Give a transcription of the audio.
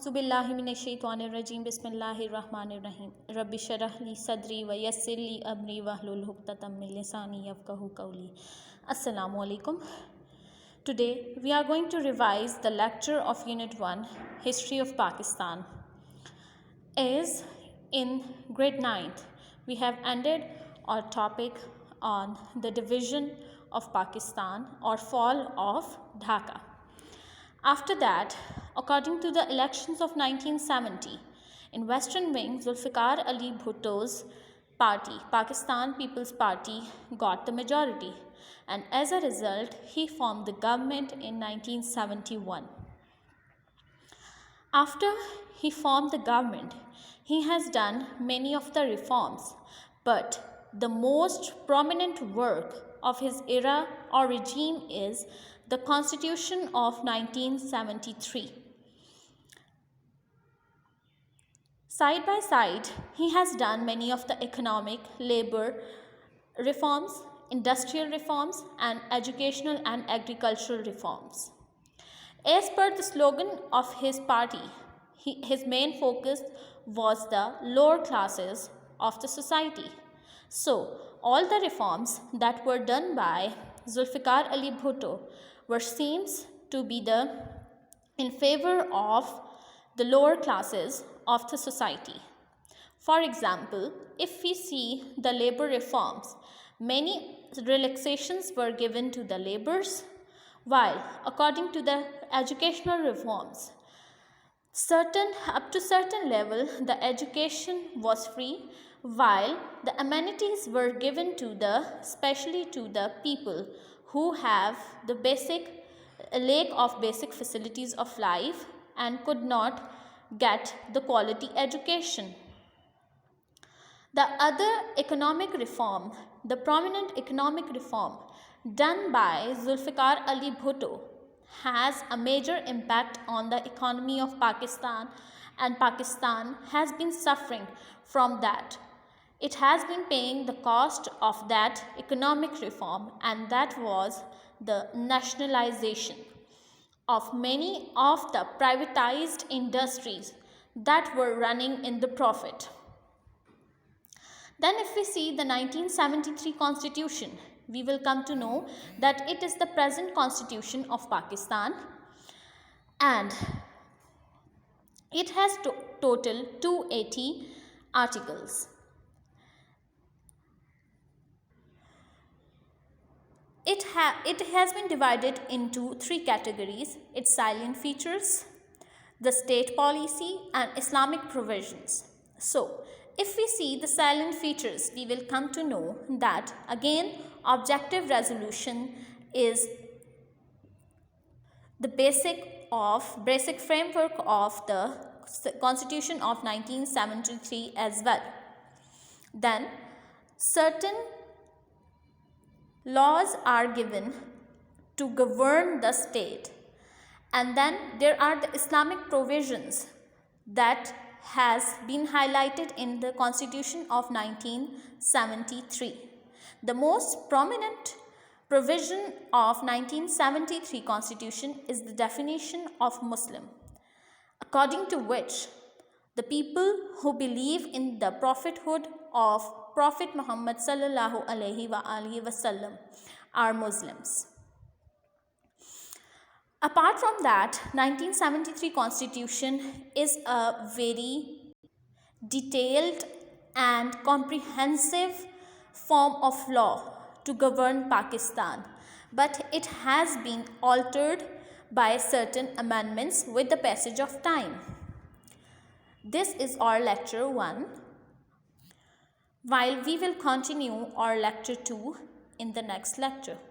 औज़ुबिल्लाहिमिनश्शैतानिर्रजीम बिस्मिल्लाहिर्रहमानिर्रहीम रब्बि शरह ली सदरी व यस्सिर ली अमरी वहलुल उक़दतम मिन लिसानी यफ़क़हू क़ौली। Assalamu alaikum. Today we are going to revise the lecture of Unit 1 History of Pakistan. As in grade 9th we have ended our topic on the division of Pakistan or fall of Dhaka. After that, according to the elections of 1970, in Western Wing, Zulfikar Ali Bhutto's party, Pakistan People's Party, got the majority, and as a result, he formed the government in 1971. After he formed the government, he has done many of the reforms, but the most prominent work of his era or regime is the Constitution of 1973. Side by side, he has done many of the economic, labor reforms, industrial reforms, and educational and agricultural reforms. As per the slogan of his party, his main focus was the lower classes of the society. So, all the reforms that were done by Zulfikar Ali Bhutto were seems to be in favor of the lower classes of the society. For example, if we see the labor reforms, many relaxations were given to the laborers, while according to the educational reforms, up to certain level the education was free, while the amenities were given to especially to the people who have the lack of basic facilities of life and could not get the quality education. The other economic reform, the prominent economic reform done by Zulfikar Ali Bhutto, has a major impact on the economy of Pakistan, and Pakistan has been suffering from that. It has been paying the cost of that economic reform, and that was the nationalization of many of the privatized industries that were running in the profit. Then if we see the 1973 constitution, we will come to know that it is the present constitution of Pakistan, and it has total 280 articles. It has been divided into three categories: its salient features, the state policy, and Islamic provisions. So, if we see the salient features, we will come to know that again objective resolution is the basic framework of the Constitution of 1973 as well. Then certain laws are given to govern the state, and then there are the Islamic provisions that has been highlighted in the Constitution of 1973. The most prominent provision of 1973 Constitution is the definition of Muslim, according to which the people who believe in the prophethood of Prophet Muhammad sallallahu alaihi wasallam are Muslims. Apart from that, 1973 Constitution is a very detailed and comprehensive form of law to govern Pakistan, but it has been altered by certain amendments with the passage of time. This is our lecture 1, while we will continue our lecture 2 in the next lecture.